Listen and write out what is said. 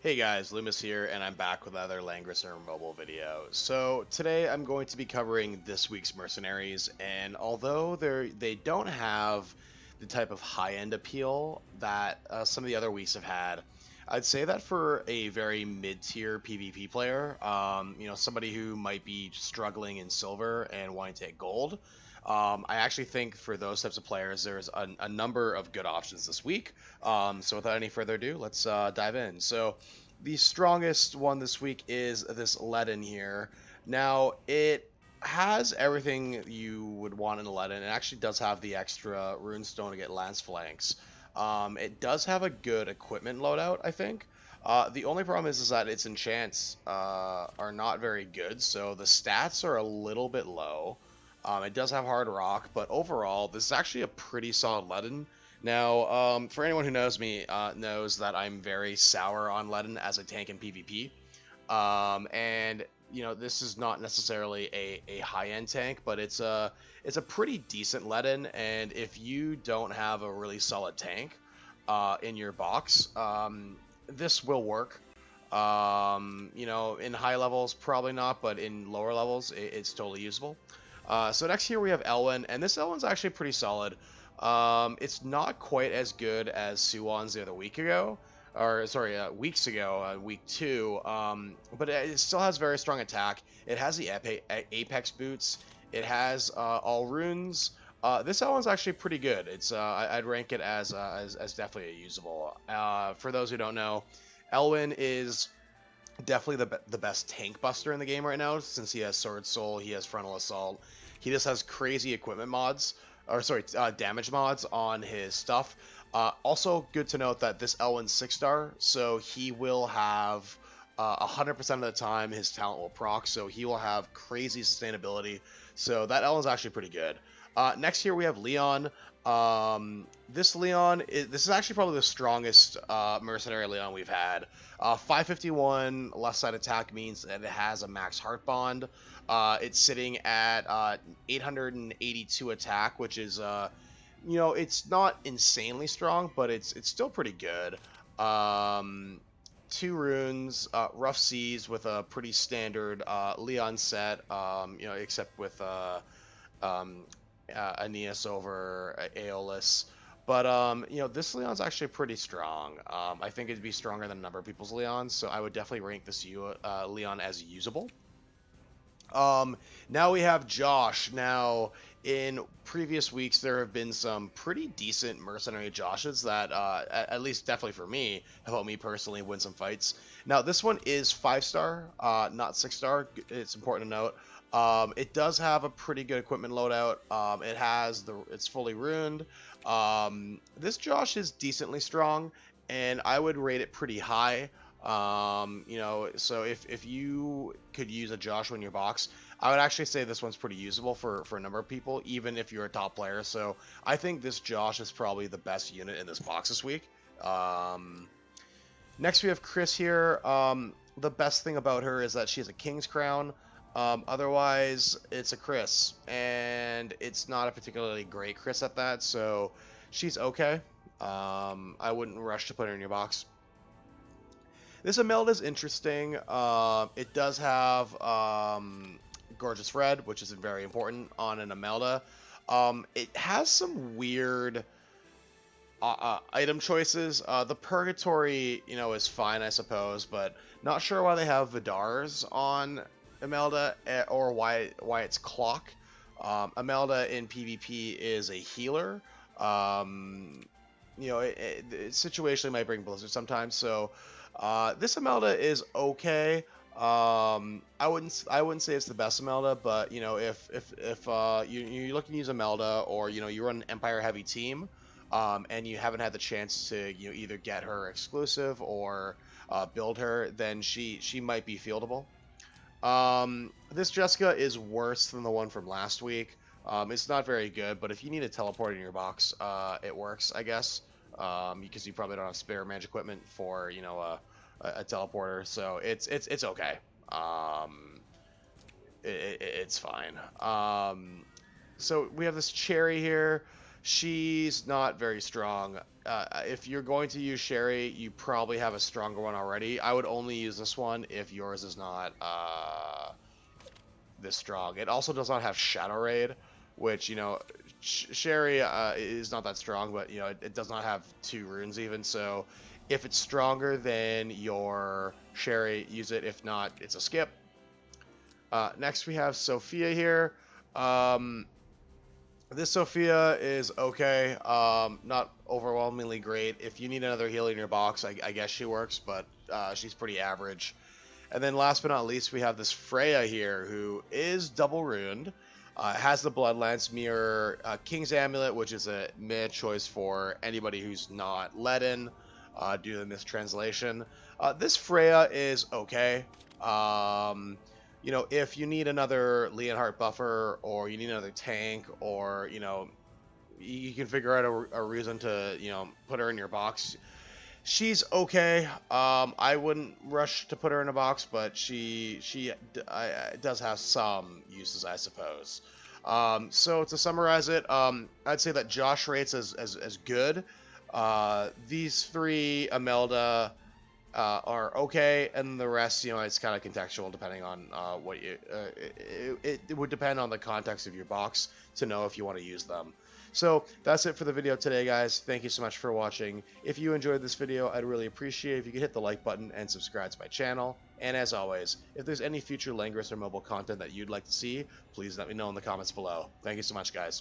Hey guys, Loomis here, and I'm back with another Langrisser mobile video. So today I'm going to be covering this week's mercenaries, and although they don't have the type of high-end appeal that some of the other weeks have had, I'd say that for a very mid-tier PvP player, somebody who might be struggling in silver and wanting to hit gold, I actually think for those types of players, there's a number of good options this week. So without any further ado, let's dive in. So the strongest one this week is this Ludden here. Now, it has everything you would want in a Ludden. It actually does have the extra runestone to get lance flanks. It does have a good equipment loadout, I think. The only problem is that its enchants are not very good, so the stats are a little bit low. It does have hard rock, but overall, this is actually a pretty solid Ludden. Now, for anyone who knows me, knows that I'm very sour on Ludden as a tank in PvP. And this is not necessarily a high-end tank, but it's a pretty decent Ludden. And if you don't have a really solid tank in your box, this will work. In high levels, probably not, but in lower levels, it's totally usable. So next here we have Elwin, and this Elwin's actually pretty solid. It's not quite as good as Suwon's the other week ago, or sorry, weeks ago, week 2. But it still has very strong attack. It has the Apex boots. It has all runes. This Elwin's actually pretty good. I'd rank it as definitely a usable. For those who don't know, Elwin is definitely the best tank buster in the game right now, since he has Sword Soul, he has Frontal Assault. He just has crazy equipment mods, or sorry, damage mods on his stuff. Also, good to note that this Elwin's 6-star, so he will have 100% of the time his talent will proc, so he will have crazy sustainability. So that Elwin's actually pretty good. Next here we have Leon. This is actually probably the strongest mercenary Leon we've had. 551 left side attack means that it has a max heart bond. It's sitting at 882 attack, which is it's not insanely strong, but it's still pretty good. 2 runes, rough seas with a pretty standard Leon set, except with Aeneas over Aeolus. But this Leon's actually pretty strong. I think it'd be stronger than a number of people's Leons, so I would definitely rank this Leon as usable. Now we have Josh. Now, in previous weeks, there have been some pretty decent mercenary Joshes that, at least definitely for me, have helped me personally win some fights. Now, this one is 5-star, not 6-star. It's important to note. It does have a pretty good equipment loadout. It's fully ruined. This Josh is decently strong, and I would rate it pretty high. So if you could use a Joshua in your box, I would actually say this one's pretty usable for a number of people, even if you're a top player. So I think this Josh is probably the best unit in this box this week. Next we have Chris here. The best thing about her is that she has a King's Crown. Otherwise, it's a Chris, and it's not a particularly great Chris at that, so she's okay. I wouldn't rush to put her in your box. This Imelda is interesting. It does have Gorgeous Red, which is very important on an Imelda. It has some weird item choices. The Purgatory, is fine, I suppose, but not sure why they have Vidars on Imelda, or why it's Clock. Imelda in PvP is a healer. It situationally might bring Blizzard sometimes, so this Imelda is okay. I wouldn't say it's the best Imelda, but if you're looking to use Imelda, or you run an Empire heavy team, and you haven't had the chance to either get her exclusive or build her, then she might be fieldable. This Jessica is worse than the one from last week. It's not very good, but if you need a teleport in your box, it works, I guess. Because you probably don't have spare magic equipment for a teleporter, so it's okay. It's fine. So we have this Cherry here. She's not very strong. if you're going to use Sherry, you probably have a stronger one already. I would only use this one if yours is not this strong. It also does not have Shadow Raid, which, you know, Sherry is not that strong, but, you know, it does not have 2 runes even, so if it's stronger than your Sherry, use it. If not, it's a skip. Next we have Sophia here. This Sophia is okay, not overwhelmingly great. If you need another heal in your box, I guess she works, but she's pretty average. And then last but not least, we have this Freya here, who is double ruined. Has the Bloodlance Mirror, King's Amulet, which is a mid choice for anybody who's not Ludden, due to the mistranslation. This Freya is okay. You know, if you need another Leonhardt buffer, or you need another tank, or, you know, you can figure out a reason to, you know, put her in your box. She's okay. I wouldn't rush to put her in a box, but she does have some uses, I suppose. So to summarize it, I'd say that Josh rates as good. These 3, Imelda, are okay, and the rest, you know, it's kind of contextual depending on what you. It would depend on the context of your box to know if you want to use them. So that's it for the video today, guys. Thank you so much for watching. If you enjoyed this video, I'd really appreciate it if you could hit the like button and subscribe to my channel. And as always, if there's any future Langrisser mobile content that you'd like to see, please let me know in the comments below. Thank you so much, guys.